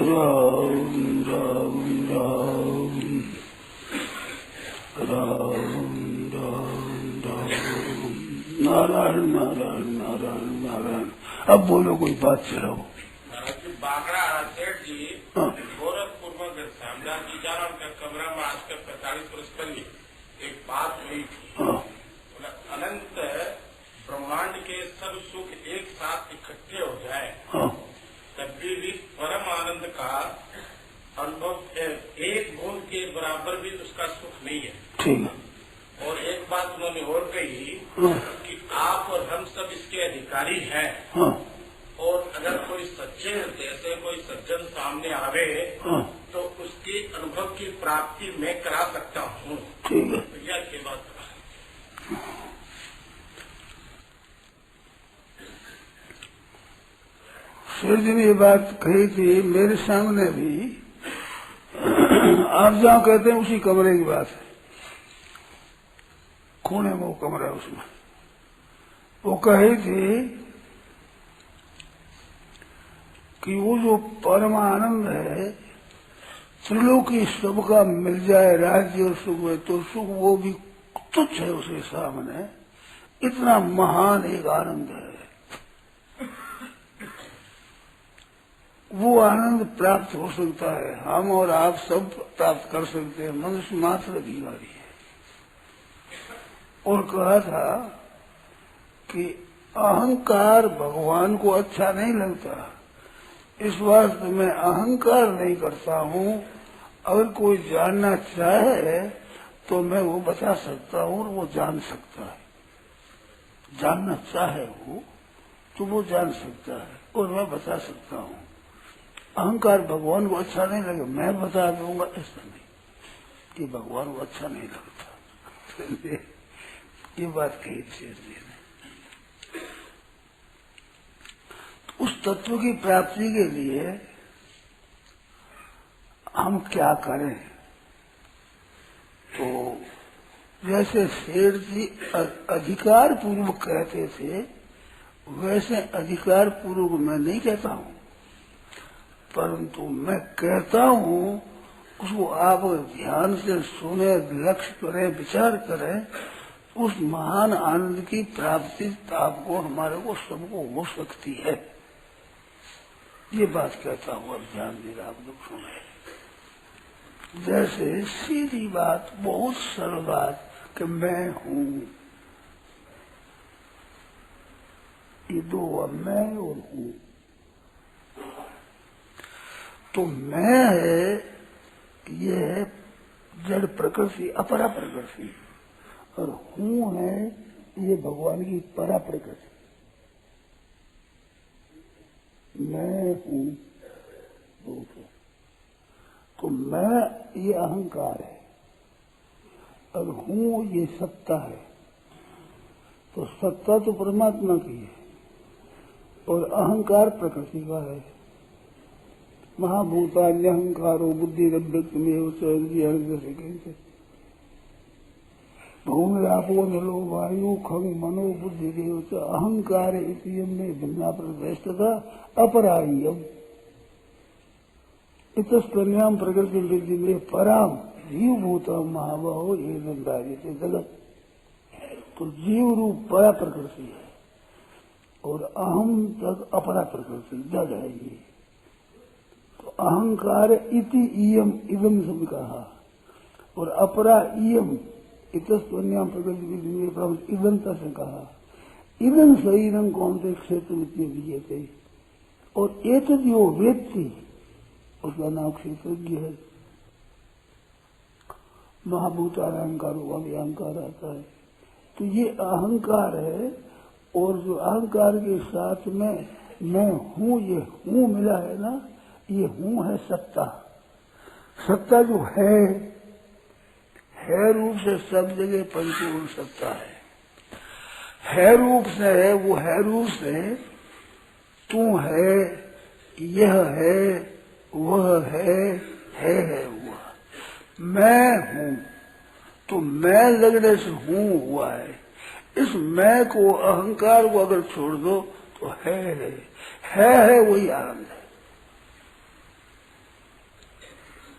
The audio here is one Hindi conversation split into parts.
राम राम राम राम राम राम नारायण नारायण नारायण नारायण। अब बोलो, कोई बात चलाओ। बागड़ा सेठ जी गोरखपुर में श्यामदास जी जाना उनका कमरा में आज के 45 वर्ष पहले एक बात हुई थी। अनंत ब्रह्मांड के सब सुख एक साथ इकट्ठे हो जाए तब भी परम आनंद का अनुभव एक बूंद के बराबर भी उसका सुख नहीं है। ठीक है। और एक बात उन्होंने और कही कि आप और हम सब इसके अधिकारी हैं। और अगर कोई सच्चे हृदय से कोई सज्जन सामने आवे तो उसकी अनुभव की प्राप्ति मैं करा सकता हूँ। ठीक है। भैया की बात शेर जी ने ये बात कही थी मेरे सामने भी। आप जहाँ कहते हैं उसी कमरे की बात है, कोने में वो कमरा है, उसमें वो कही थी कि वो जो परमानंद है त्रिलोकी सबका मिल जाए राज्य और सुख में तो सुख वो भी तुच्छ है उसके सामने। इतना महान एक आनंद है, वो आनंद प्राप्त हो सकता है। हम और आप सब प्राप्त कर सकते हैं, मनुष्य मात्र अधिकारी है। और कहा था कि अहंकार भगवान को अच्छा नहीं लगता, इस वास्ते मैं अहंकार नहीं करता हूँ। अगर कोई जानना चाहे तो मैं वो बता सकता हूँ और वो जान सकता है। जानना चाहे वो तो वो जान सकता है और मैं बता सकता हूँ। अहंकार भगवान को अच्छा नहीं लगे मैं बता दूंगा, ऐसा नहीं कि भगवान को अच्छा नहीं लगता। ये बात कही शेर जी ने। उस तत्व की प्राप्ति के लिए हम क्या करें? तो जैसे शेर जी अधिकार पूर्वक कहते थे वैसे अधिकार पूर्वक मैं नहीं कहता हूँ, परंतु मैं कहता हूँ उसको आप ध्यान से सुने, लक्ष्य करें, विचार करें, उस महान आनंद की प्राप्ति आपको, हमारे को, सबको हो सकती है। ये बात कहता हूँ, अब ध्यान देगा आप लोग सुने। जैसे सीधी बात, बहुत सरल बात कि मैं हूँ, ये दो, मैं और हूँ। तो मैं है, ये है जड़ प्रकृति, अपरा प्रकृति, और हूँ है ये भगवान की परा प्रकृति। मैं हूँ दूसरा, तो मैं ये अहंकार है और हूँ ये सत्ता है। तो सत्ता तो परमात्मा की है और अहंकार प्रकृति का है। महाभूतान्य अहंकारो बुद्धि रव्यक्तमेव से भूमिरापो नलो वायु खंग मनो बुद्धि देव अहंकार इतियम में भिन्ना प्रवेशता अपरायम इतस्कन्याम प्रकृति वृद्धि में पराम जीव भूतम महाबाहो ये नंदारी से जगत। तो जीव रूप परा प्रकृति है और अहम तक अपरा प्रकृति जड़ है ये। तो अहंकार इति इयम इदम सब कहा और अपरा इयम इतस्वन्याम प्रकृति विधि इदम से कहा। इदम शरीरम कौन से क्षेत्र विजय थे और एक जो व्यक्ति उसका नाम क्षेत्रज्ञ है। महाभूतार अहंकार हुआ भी अहंकार आता है। तो ये अहंकार है और जो अहंकार के साथ में मैं हूँ, ये हूँ मिला है ना, ये हूँ है सत्ता। सत्ता जो है रूप से सब जगह परिपूर्ण सत्ता है रूप से है, वो है रूप से तू है, यह है, वह है वह। मैं हूँ, तो मैं लगने से हूँ हुआ है। इस मैं को, अहंकार को अगर छोड़ दो तो है वही आनंद है।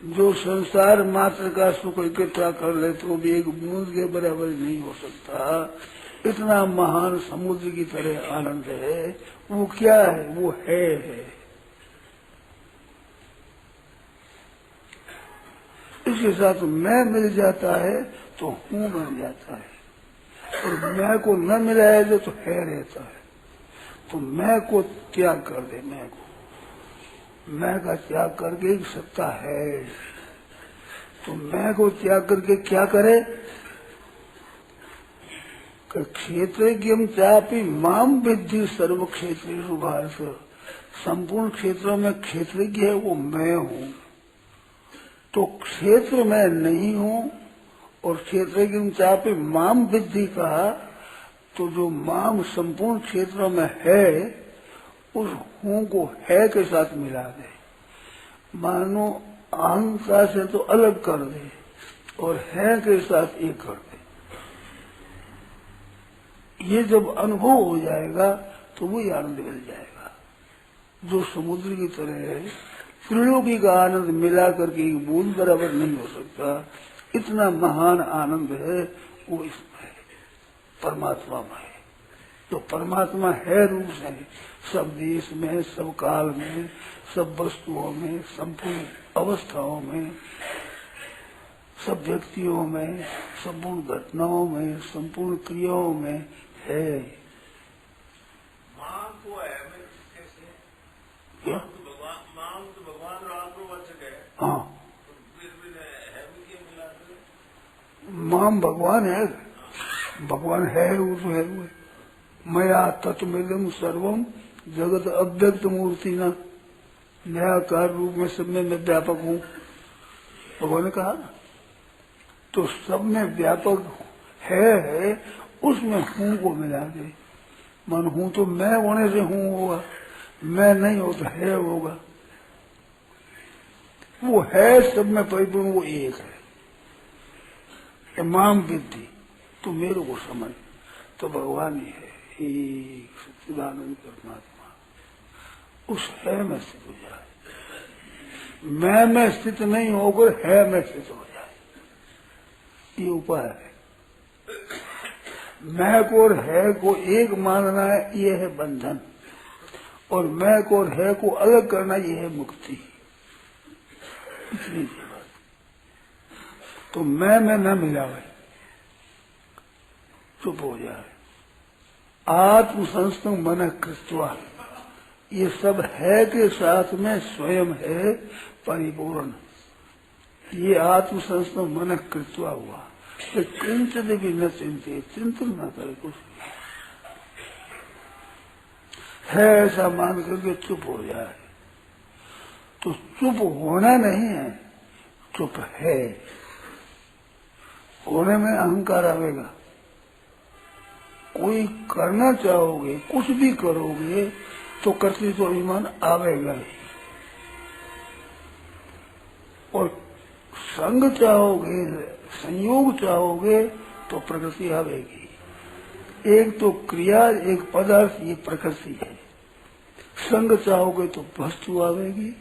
जो संसार मात्र का सुख इकट्ठा कर ले तो भी एक बूंद के बराबर नहीं हो सकता। इतना महान समुद्र की तरह आनंद है। वो क्या है? वो है। इसके साथ मैं मिल जाता है तो हूँ मिल जाता है, और मैं को न मिलाया जो तो है रहता है। तो मैं को त्याग कर दे, मैं का त्याग करके एक सत्ता है। तो मैं को त्याग करके क्या करे? क्षेत्रज्ञ चापि माम विद्धि सर्व क्षेत्रेषु भारत। संपूर्ण क्षेत्रों में क्षेत्रज्ञ है वो मैं हूँ। तो क्षेत्र में नहीं हूँ, और क्षेत्रज्ञ चापि माम विद्धि कहा तो जो माम संपूर्ण क्षेत्रों में है उस हूँ को है के साथ मिला दे। मानो अहंकार से तो अलग कर दे और है के साथ एक कर दे। ये जब अनुभव हो जाएगा तो वही आनंद मिल जाएगा जो समुद्र की तरह है। त्रिलोकी का आनंद मिला करके एक बूंद बराबर नहीं हो सकता। इतना महान आनंद है वो इसमें है, परमात्मा में है। तो परमात्मा है रूप से सब देश में, सब काल में, सब वस्तुओं में, संपूर्ण अवस्थाओं में, सब व्यक्तियों में, संपूर्ण घटनाओं में, संपूर्ण क्रियाओं में है। मां को है कैसे? क्या? मां तो भगवान राम को वचन है। हाँ, तो फिर है भी क्या मिला कर? माम भगवान है, भगवान है वो तो है वो। मया तत्मिदं सर्वम जगत अव्यक्त मूर्ति न न्यायकार रूप में सब में मैं व्यापक हूँ, भगवान ने कहा। तो सब में व्यापक है, उसमें हूँ को मिला दे। मन हूँ तो मैं होने से हूँ होगा, मैं नहीं हो तो है होगा। वो है सब में परिपूर्ण, वो एक है। माम विद्धि तो मेरे को समझ, तो भगवान ही है, एक सच्चिदानंद परमात्मा। उस है में स्थित हो जाए, मैं में स्थित नहीं होकर है में स्थित हो जाए, ये उपाय है। मैं को और है को एक मानना है, ये है बंधन, और मैं को और है को अलग करना ये है मुक्ति। इतनी बात। तो मैं में न मिलावे, चुप हो जाए। आत्म संस्तम मन कृत्वा, ये सब है के साथ में स्वयं है परिपूर्ण। ये आत्म संस्तम मन कृत्वा हुआ, तो चिंतित भी न चिंते, चिंतन न करे कुछ है ऐसा मान करके चुप हो जाए। तो चुप होना नहीं है, चुप है। होने में अहंकार आवेगा। कोई करना चाहोगे, कुछ भी करोगे तो कर्तृत्व अभिमान आवेगा ही, और संग चाहोगे, संयोग चाहोगे तो प्रकृति आवेगी। एक तो क्रिया, एक पदार्थ, ये प्रकृति है। संग चाहोगे तो वस्तु आवेगी,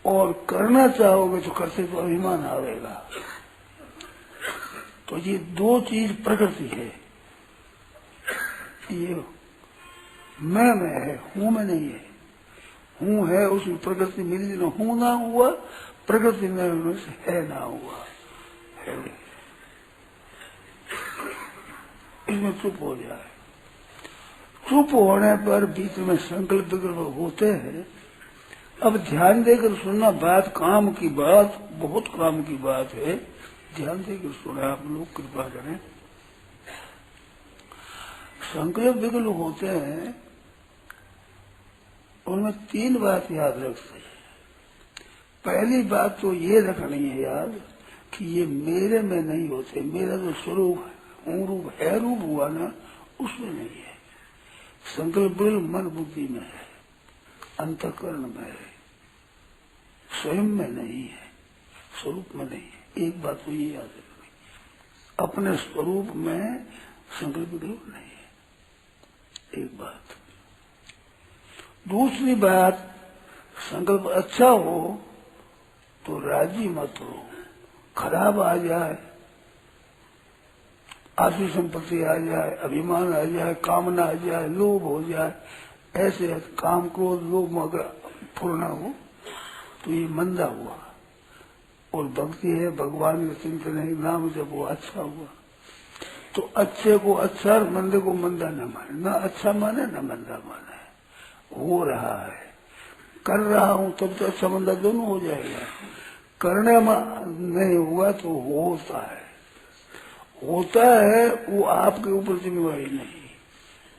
और करना चाहोगे तो कर्तव्य अभिमान आवेगा। तो ये दो चीज प्रकृति है। ये मैं में है, हूं में नहीं है। हूं है उसमें प्रकृति मिली न, हूं ना हुआ, प्रकृति में होने से है ना हुआ है। इसमें चुप हो जाए। चुप होने पर बीच में संकल्प विकल्प होते हैं। अब ध्यान देकर सुनना, बात काम की बात, बहुत काम की बात है। ध्यान देकर सुना, आप लोग कृपा करें। संकल्प विकल्प होते हैं, उनमें तीन बात याद रखते हैं। पहली बात तो ये रखनी है याद कि ये मेरे में नहीं होते। मेरा जो स्वरूप हूँ रूप है, रूप हुआ ना, उसमें नहीं है। संकल्प विकल्प मन बुद्धि में है, अंतःकरण में है, स्वयं में नहीं है, स्वरूप में नहीं है। एक बात तो ये याद रखनी, अपने स्वरूप में संकल्प विकल्प नहीं है, एक बात। दूसरी बात, संकल्प अच्छा हो तो राजी मत हो। खराब आ जाए, आसु संपत्ति आ जाए, अभिमान आ जाए, कामना आ जाए, लोभ हो जाए, ऐसे काम क्रोध लोभ अगर पूर्ण हो तो ये मंदा हुआ। और भक्ति है, भगवान का चिंतन है, नाम जब वो अच्छा हुआ। तो अच्छे को अच्छा और मंदे को मंदा न माने, न अच्छा माने न मंदा माने। हो रहा है, कर रहा हूं तब तो अच्छा मंदा दोनों हो जाएगा। करने नहीं हुआ तो होता है वो आपके ऊपर जिम्मेवारी नहीं।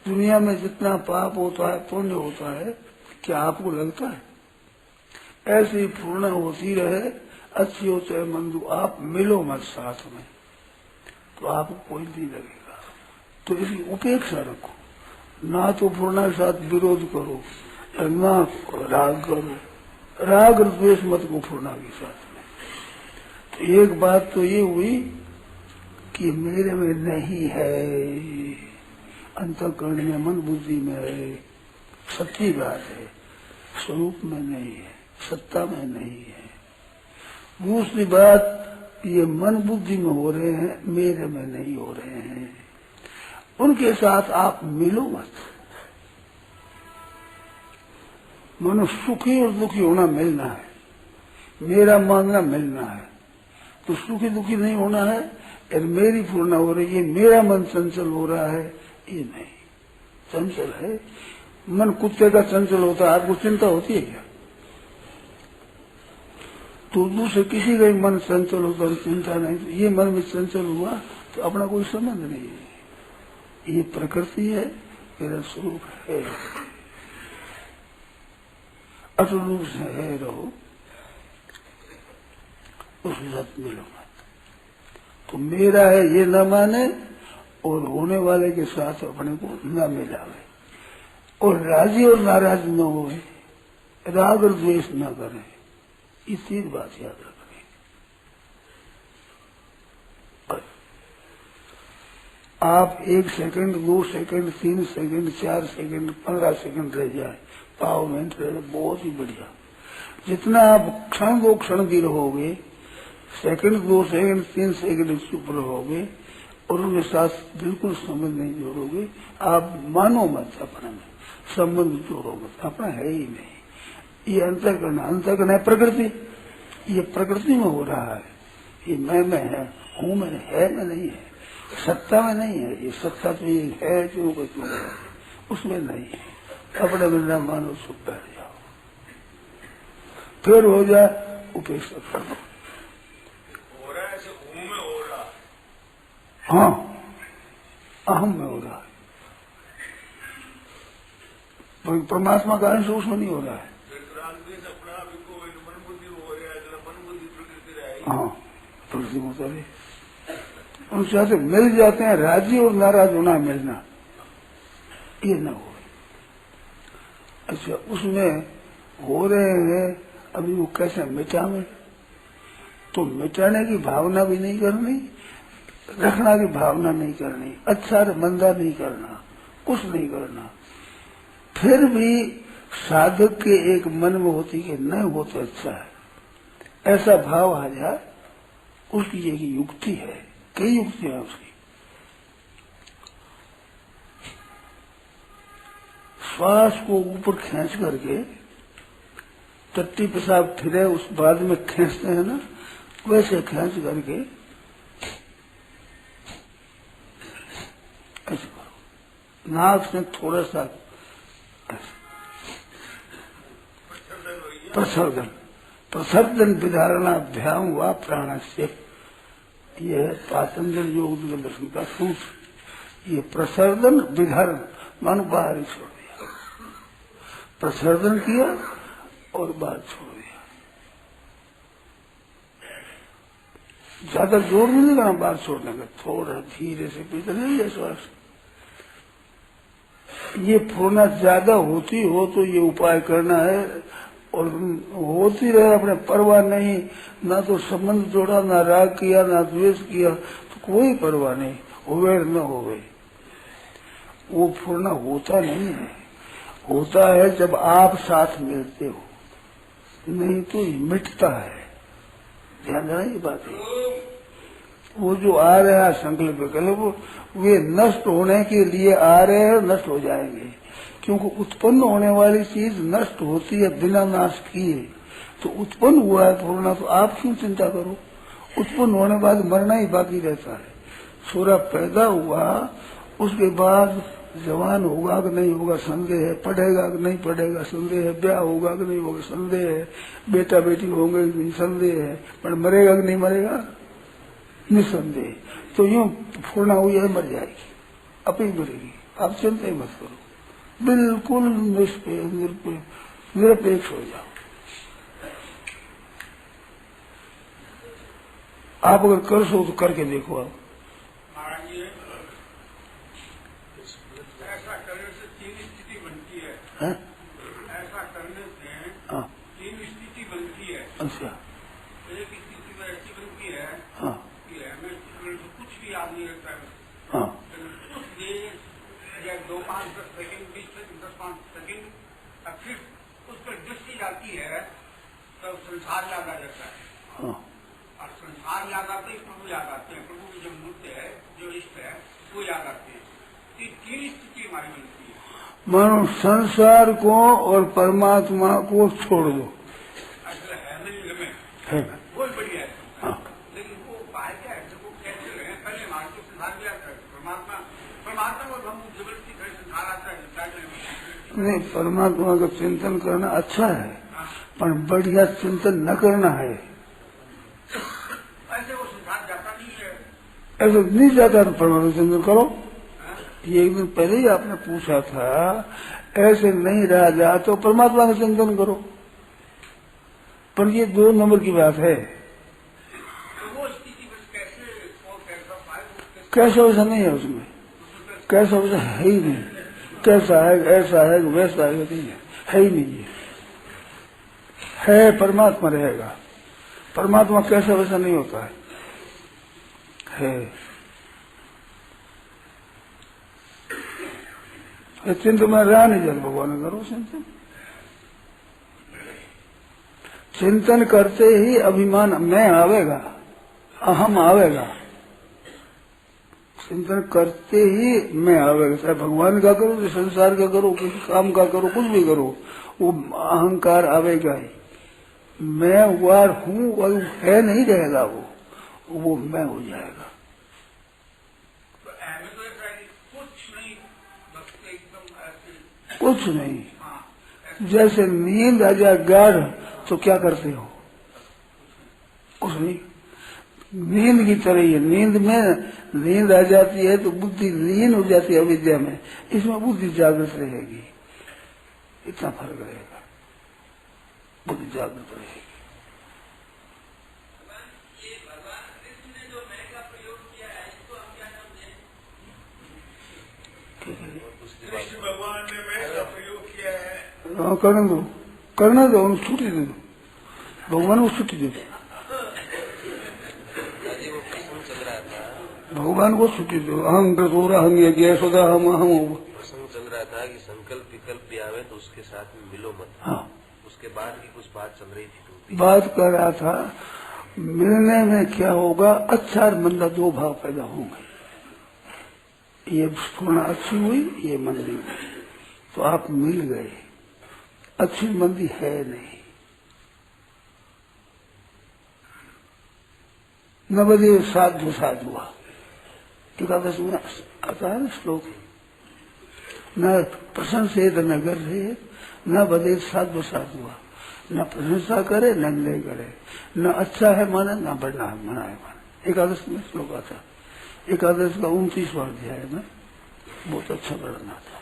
दुनिया में जितना पाप होता है, पुण्य होता है, क्या आपको लगता है? ऐसे ही पूर्ण होती रहे, अच्छी हो चाहे मंद हो, आप मिलो मत साथ में तो आपको कोई नहीं लगेगा। तो इसकी उपेक्षा रखो, ना तो पूर्णा के साथ विरोध करो और ना राग करो। राग और द्वेष मत को पूर्णा के साथ में। तो एक बात तो ये हुई कि मेरे में नहीं है, अंतःकरण में मन बुद्धि में है, सच्ची बात है, स्वरूप में नहीं है, सत्ता में नहीं है। दूसरी बात, ये मन बुद्धि में हो रहे हैं, मेरे में नहीं हो रहे हैं। उनके साथ आप मिलो मत। मनुष्य सुखी और दुखी होना मिलना है, मेरा मांगना मिलना है। तो सुखी दुखी नहीं होना है, और मेरी पूर्णा हो रही है, मेरा मन चंचल हो रहा है, ये नहीं। चंचल है मन, कुत्ते का चंचल होता है, आपको चिंता होती है क्या? तो दूसरे किसी का मन चंचल होता है, चिंता नहीं। तो ये मन में चंचल हुआ तो अपना कोई संबंध नहीं है। ये प्रकृति है, मेरा स्वरूप है, अटल रूप से है, रहो उसके साथ मिलो मत। तो मेरा है ये न माने और होने वाले के साथ अपने को न मिलावे, और राजी और नाराज न होए, राग और द्वेष न करें। ये तीन बात याद रखनी। आप 1 second, 2 second, 3 second, 4 second, 15 second रह जाए, पाव मिनट रह, बहुत ही बढ़िया। जितना आप क्षण 2 क्षण भी रहोगे, सेकंड 2 सेकंड 3 सेकंड चुप रहोगे और उनके साथ बिल्कुल संबंध नहीं जोड़ोगे, आप मानो मत अपने में संबंध जोड़ो मत, अपना है ही नहीं। ये अंतःकरण है प्रकृति, ये प्रकृति में हो रहा है। ये मैं में है, हूं में है, में नहीं है, सत्ता में नहीं है। ये सत्ता तो ये है जो कुछ है, उसमें नहीं है। अपने में न मानो, चुप बैठ जाओ, फिर हो जाए उपेक्षा कर दो। हाँ, अहम में हो रहा है, परमात्मा का अंश उसमें नहीं हो रहा है। हाँ, प्रकृति मुताबिक उन साथ मिल जाते हैं। राजी और नाराज होना, मिलना, ये न हो। अच्छा, उसमें हो रहे हैं, अभी वो कैसे मिटावे? तो मिटाने की भावना भी नहीं करनी, रखना की भावना नहीं करनी, अच्छा मंदा नहीं करना, कुछ नहीं करना। फिर भी साधक के एक मन में होती कि नहीं हो तो अच्छा है, ऐसा भाव आ जाए, उसकी एक युक्ति है। कई युक्तियां उसकी। श्वास को ऊपर खींच करके, टट्टी पेशाब फिरे उस बाद में खींचते हैं ना, वैसे खींच करके ऐसे करो, नाक से थोड़ा सा प्रसर्जन विधारणाभ्याम व प्राणस्य, ये है पातंजल योग दर्शन का सूत्र। ये प्रसर्जन विधारण मानो बाहर ही छोड़ दिया, प्रसर्जन किया और बाहर छोड़ दिया। ज्यादा जोर नहीं करना बाहर छोड़ने का, थोड़ा धीरे से भीतर नहीं है श्वास। ये फूलना ज्यादा होती हो तो ये उपाय करना है, और होती रहे अपने परवाह नहीं, ना तो संबंध जोड़ा, ना राग किया, ना द्वेष किया, तो कोई परवाह नहीं, होवे न होवे। वो फूलना होता नहीं है, होता है जब आप साथ मिलते हो, नहीं तो ये मिटता है। ध्यान देना ये बात है। वो जो आ रहा है संकल्प विकल्प, वे नष्ट होने के लिए आ रहे हैं, नष्ट हो जाएंगे। क्योंकि उत्पन्न होने वाली चीज नष्ट होती है बिना नाश किए। तो उत्पन्न हुआ है थोड़ा, तो आप क्यों चिंता करो? उत्पन्न होने के बाद मरना ही बाकी रहता है। छोरा पैदा हुआ, उसके बाद जवान होगा कि नहीं होगा संदेह है, पढ़ेगा कि नहीं पढ़ेगा संदेह है, ब्याह होगा कि नहीं होगा संदेह है, बेटा बेटी होंगे कि नहीं संदेह है, पर मरेगा कि नहीं मरेगा निसंदेह। तो यूं फूलना हुई है, मर जाएगी, अपनी मरेगी। आप चिंता ही मत करो, बिल्कुल निरपेक्ष हो जाओ। आप अगर कर सो तो करके देखो। आप ऐसा करने से तीन स्थिति बनती है। ऐसा करने से तीन स्थिति बनती है। अच्छा, एक स्थिति में ऐसी बनती है हाँ कि हमें कुछ भी याद नहीं रहता है। हाँ, कुछ देर या 2-5-10 सेकंड 10-5 सेकंड फिर उस पर दृष्टि जाती है, तब संसार याद आ जाता है। हाँ, और संसार याद आते ही प्रभु याद आते हैं। प्रभु की जो मूर्ति है, जो इष्ट है, वो याद आते हैं। तीन स्थिति हमारी बनती है। मानो संसार को और परमात्मा को छोड़ दो। अच्छा है नहीं में है बहुत बढ़िया है। हाँ, लेकिन वो उपाय क्या है? वो कैसे रहे? पहले हमारे को संसार भी आता है, परमात्मा को हम जबरदस्ती करें संसार आता है। नहीं, परमात्मा का चिंतन करना अच्छा है, पर बढ़िया चिंतन न करना है। ऐसे वो संसार जाता नहीं है। ऐसा नहीं जाता तो परमात्मा चिंतन करो। ये एक दिन पहले ही आपने पूछा था, ऐसे नहीं रहा जा तो परमात्मा का चिंतन करो। पर ये 2 नंबर की बात है। तो वो स्थिति बस कैसा वैसा नहीं है उसमें, कैसा वैसा है ही नहीं। कैसा है, ऐसा है, वैसा है, नहीं है ही नहीं। है परमात्मा रहेगा। परमात्मा कैसा वैसा नहीं होता है। चिंतन में रहा नहीं जाता। भगवान करो चिंतन। चिंतन करते ही अभिमान मैं आवेगा, अहम आवेगा। चिंतन करते ही मैं आवेगा। चाहे भगवान का करो, चाहे संसार का करो, किसी काम का करो, कुछ भी करो, वो अहंकार आवेगा ही। मैं हुआ हूँ, और है नहीं रहेगा, वो मैं हो जाएगा। कुछ नहीं। जैसे नींद आ जाए गाढ़ तो क्या करते हो? कुछ नहीं। नींद की तरह ही है। नींद में नींद आ जाती है तो बुद्धि लीन हो जाती है अविद्या में, इसमें बुद्धि जागृत रहेगी। इतना फर्क रहेगा, बुद्धि जागृत रहेगी। कृष्ण भगवान ने मैं का प्रयोग किया है। हाँ, करने दो, करने दो, उनको छुट्टी दे दो। भगवान को छुट्टी दे दो, भगवान को छुट्टी दो। अहम कठोरा हम ये गया सदा हम प्रसंग चल रहा था कि संकल्प विकल्प भी आवे तो उसके साथ में मिलो मत। हाँ, उसके बाद की कुछ बात चल रही थी। तो बात कर रहा था, मिलने में क्या होगा? अच्छा और मंदा 2 भाव पैदा होंगे। ये स्फूर्णा अच्छी हुई, ये मंदी हुई, तो आप मिल गए। अच्छी मंदी है नहीं। न बदे साधु साधुआ, एकादश में आता है श्लोक। न प्रशंसेत न गर्भे न बदे साधु साधुआ। न प्रशंसा करे न निंदा करे, न अच्छा है माने न बढ़ना है मनाए माने। एकादश में श्लोक आता। एकादश का 29वां अध्याय में बहुत अच्छा वर्णन आता।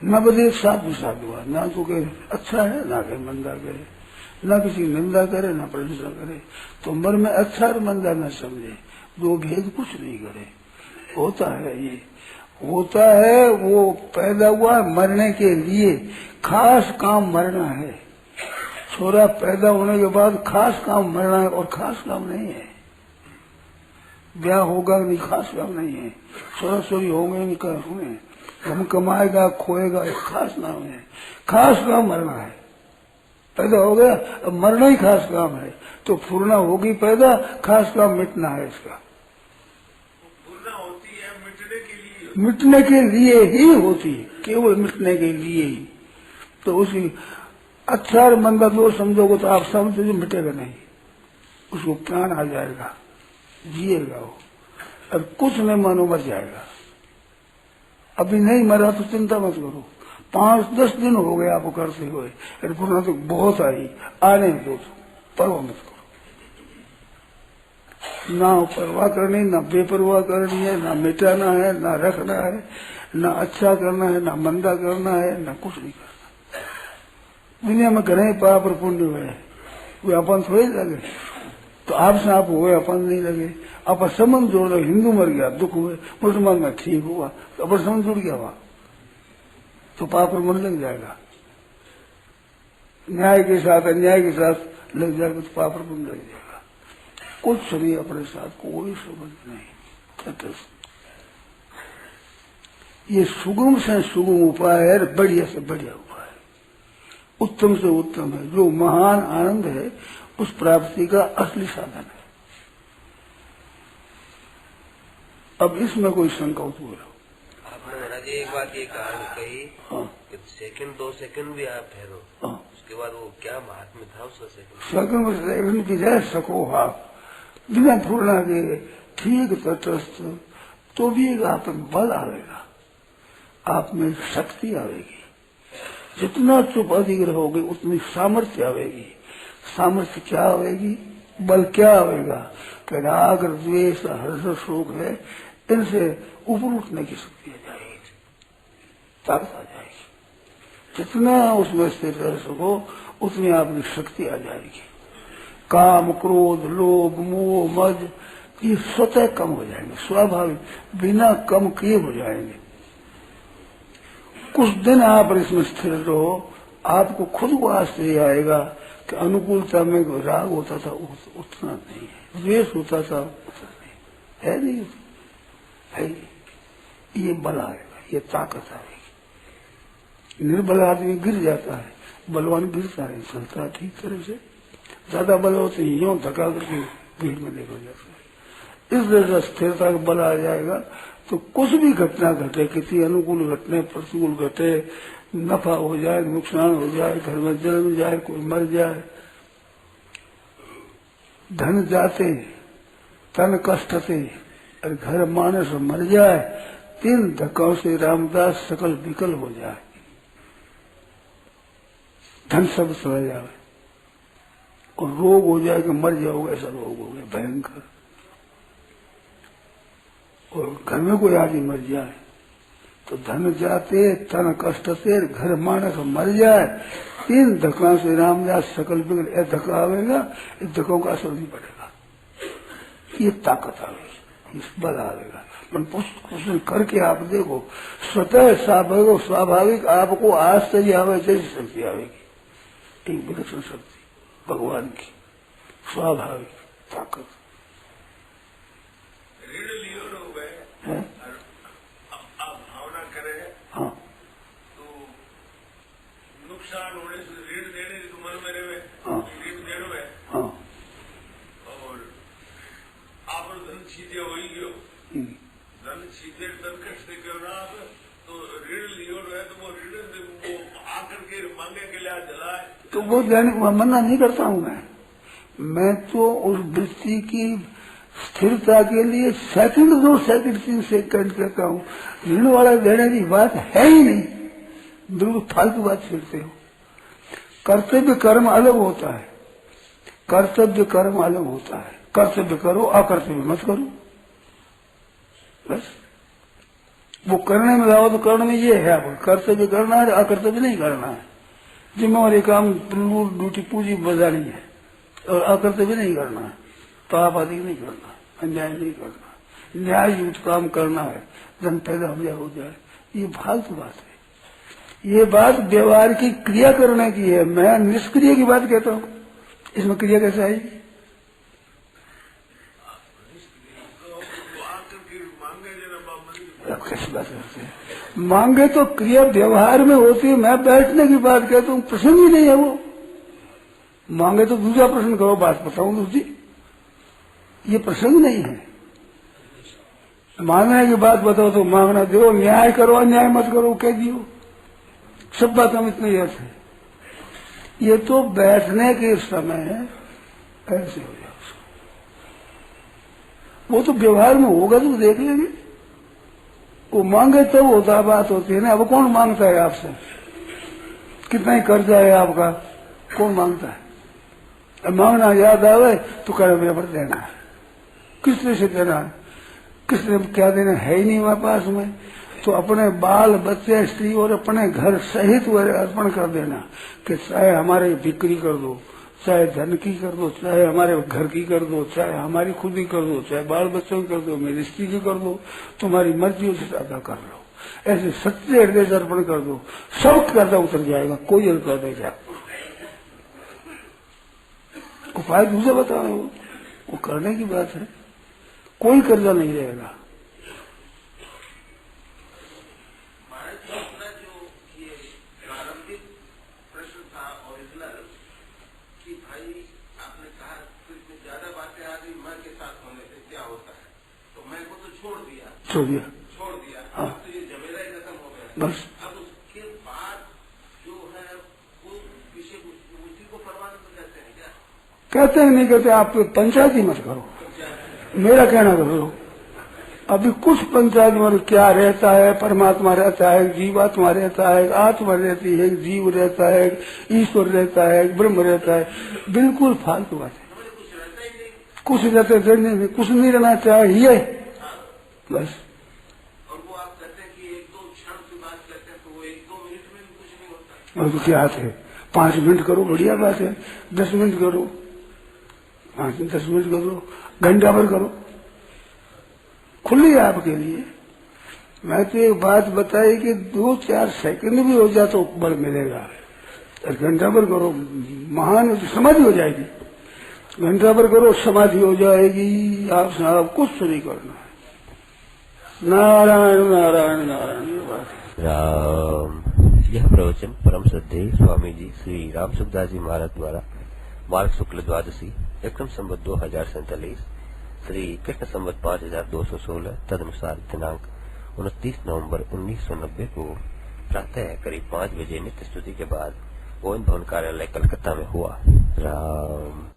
न बदे साधु साधुआ, ना तो कहे अच्छा है ना कहे मंदा करे, न किसी निंदा करे न प्रशंसा करे। तो मन में अच्छा और मंदा न समझे, 2 भेद कुछ नहीं करे। होता है ये, होता है। वो पैदा हुआ मरने के लिए, खास काम मरना है। छोरा पैदा होने के बाद खास काम मरना है, और खास काम नहीं है। ब्याह होगा नहीं, खास काम नहीं है। छोरा छोरी होंगे नहीं, होंगे, हम कमाएगा खोएगा, एक खास नाम है। खास काम मरना है। पैदा हो गया, अब मरना ही खास काम है। तो फूरना होगी पैदा, खास काम मिटना है इसका। फूरना होती है मिटने के लिए, मिटने के लिए ही होती है, केवल मिटने के लिए ही। तो उसी अच्छा और मंदा दो समझोगे तो आप समझो मिटेगा नहीं, उसको प्राण आ जाएगा, जिएगा वो। और कुछ नहीं मानो मर जाएगा। अभी नहीं मरा तो चिंता मत करो, 5-10 दिन हो गए आपको करते हुए, पुनः तो बहुत आई, आने दो, परवाह मत करो। ना परवाह करनी, ना बेपरवाह करनी है, ना मिटाना है, ना रखना है, ना अच्छा करना है, ना मंदा करना है, ना कुछ नहीं करना। दुनिया में घने पाप और पुण्य हुए, वे अपन थोड़े लगे। तो आपसे आप हुए, अपन नहीं लगे। अपन संबंध जोड़ दो, हिंदू मर गया दुख हुए, मुसलमान में ठीक हुआ, तो अपन संबंध जुड़ गया वहां, तो पाप और मन लग जाएगा। न्याय के साथ अन्याय के साथ लग जाएगा तो पाप और मन लग जाएगा। कुछ नहीं, अपने साथ कोई संबंध नहीं। ये सुगम से सुगम उपाय है, बढ़िया से बढ़िया उपाय, उत्तम से उत्तम है। जो महान आनंद है उस प्राप्ति का असली साधन है। अब इसमें कोई शंका उत्पन्न हो। आपने महाराज एक बात ये कही, हाँ, कि 2 सेकंड भी आप ठहरो, हाँ, उसके बाद वो क्या महात्म्य था उसका सेकंड की जाए सको आप बिना फूलना के ठीक तटस्थ, तो भी एक आप में बल आवेगा, आप में शक्ति आवेगी। जितना चुप अधिक रहोगे उतनी सामर्थ्य आवेगी। सामर्थ्य क्या आवेगी, बल क्या आवेगा कि राग द्वेष हर्ष शोक है, इनसे ऊपर उठने की शक्ति आ जाएगी, ताकत आ जाएगी। जितना उसमें स्थिर रह सको उतनी आपकी शक्ति आ जाएगी। काम क्रोध लोभ मोह मद ये स्वतः कम हो जाएंगे, स्वाभाविक, बिना कम किए हो जाएंगे। कुछ दिन आप इसमें स्थिर रहो, आपको खुद को आश्चर्य आएगा कि अनुकूलता में राग होता था उतना नहीं है, द्वेष होता था उतना नहीं है, नहीं है। ये बल आएगा, ये ताकत आएगी। निर्बल आदमी गिर जाता है, बलवान गिरता है, चलता ठीक तरह से। ज्यादा बल होते ही यूं धक्का करके भीड़ में देखा जाता है। इस तरह स्थिरता का बल आ जाएगा तो कुछ भी घटना घटे, किसी अनुकूल घटने प्रतिकूल घटे, नफा हो जाए नुकसान हो जाए, घर में जन्म जाए कोई मर जाए, धन जाते तन कष्टते और घर मानस मर जाए, 3 धक्कों से रामदास सकल विकल हो जाए, धन सब चला जाए और रोग हो जाए कि मर जाओगे, ऐसा रोग हो गया भयंकर, और घर में कोई आदमी मर जाए तो धन जाते तन कष्ट से घर मानस मर जाए, 3 धक्का से रामदास सकल बिगड़, यह धक्का आवेगा, इस धक्कों का असर नहीं पड़ेगा। ये ताकत आवेगी, इस बल आवेगा। कुछ करके आप देखो, स्वतः स्वाभाविक आपको आश्चर्य आवे जैसी शक्ति आवेगी, एक विलक्षण शक्ति भगवान की स्वाभाविक ताकत है। आप भावना करें, हाँ, तो नुकसान होने से ऋण देने तो मन में रहे, हाँ, ऋण देने में, हाँ, और आप धन छीते हो ही गयो, धन छीते धन कष्ट करना, तो ऋण लियो रहे तो वो ऋण वो आकर के मांगे के लिए जलाए, तो वो मना नहीं करता हूँ मैं तो उस वृत्ति की स्थिरता के लिए सेकंड 2 सेकंड 3 सेकंड कहता हूँ। ऋण वाला देने की बात है ही नहीं, बिल्कुल फालतू बात छेड़ते हो। कर्तव्य कर्म अलग होता है, कर्तव्य कर्म अलग होता है। कर्तव्य करो, अकर्तव्य मत करो, बस। वो करने में लाओ तो करने में ये है, आपको कर्तव्य करना है, अकर्तव्य नहीं करना है। जिम्मेवारी काम ड्यूटी पूरी बजानी है और अकर्तव्य नहीं करना है, पाप आदि नहीं करना, अन्याय नहीं करना, न्याय युक्त काम करना है, जन पैदा हो जाए, ये फालतू बात है। ये बात व्यवहार की क्रिया करने की है, मैं निष्क्रिय की बात कहता हूँ। इसमें क्रिया कैसे आएगी? कैसी बात करते हैं? मांगे तो क्रिया व्यवहार में होती है, मैं बैठने की बात कहता हूँ, प्रसंग ही नहीं है वो। मांगे तो दूसरा प्रश्न करो, बात बताऊं दूसरी। ये प्रसंग नहीं है। मांगने की बात बताओ तो मांगना दो, न्याय करो अन्याय मत करो कह दियो, सब बात हम इतने अर्थ है। ये तो बैठने के समय ऐसे हो जाए, वो तो व्यवहार में होगा तो देख लेंगे। वो मांगे तब तो होता बात होती है ना। अब कौन मांगता है आपसे? कितना ही कर्जा है आपका, कौन मांगता है? अब मांगना याद आवे तो करे मेरे पर देना है, किस तरह से देना है, किस तरह क्या देना है ही नहीं हमारे पास में। तो अपने बाल बच्चे स्त्री और अपने घर सहित वह अर्पण कर देना कि चाहे हमारे बिक्री कर दो, चाहे धन की कर दो, चाहे हमारे घर की कर दो, चाहे हमारी खुद ही कर दो, चाहे बाल बच्चों की कर दो, मेरी स्त्री की कर दो, तुम्हारी मर्जी उसे अदा कर लो। ऐसे सच्चे हृदय से अर्पण कर दो, सब कर्जा उतर जाएगा, कोई कर्जा नहीं जाएगा। उपाय दूसरे बता रहे हो, वो करने की बात है, कोई कर्जा नहीं रहेगा। छोड़ दिया हाँ, तो ये झमेला ही खत्म हो गया। बस अब उसके बाद जो है वो विषय उसी को परवान कहते हैं क्या? कहते हैं नहीं कहते, आप पंचायती मत करो, मेरा कहना करो। अभी कुछ पंचायत में क्या रहता है, परमात्मा रहता है, जीवात्मा रहता है, आत्मा रहती है, जीव रहता है, ईश्वर रहता है, ब्रह्म रहता है, बिल्कुल फालतू बात है। कुछ रहते रहने में कुछ नहीं रहना चाहिए बस। और वो आप कहते हैं कि 1-2 क्षण की बात करते हैं तो वो 1-2 मिनट में भी कुछ नहीं होता। और तो क्या है, 5 मिनट करो बढ़िया बात है, 10 मिनट करो, 5-10 मिनट करो, घंटा भर करो, खुली है आपके लिए। मैं तो एक बात बताई कि 2-4 सेकंड भी हो जाए तो बल मिलेगा। घंटा भर करो, महान समाधि हो जाएगी। घंटा भर करो, समाधि हो जाएगी। आप कुछ नहीं करना। नारायण नारायण नारायण। राम। यह प्रवचन परम श्रद्धेय स्वामी जी श्री राम सुखदास जी महाराज द्वारा मार्ग शुक्ल द्वादशी विक्रम संवत 2047 श्री कृष्ण संवत 5216 तदनुसार दिनांक 29 नवंबर 1990 को प्रातः करीब 5 बजे नित्य स्तुति के बाद गोविंद भवन कार्यालय कलकत्ता में हुआ। राम।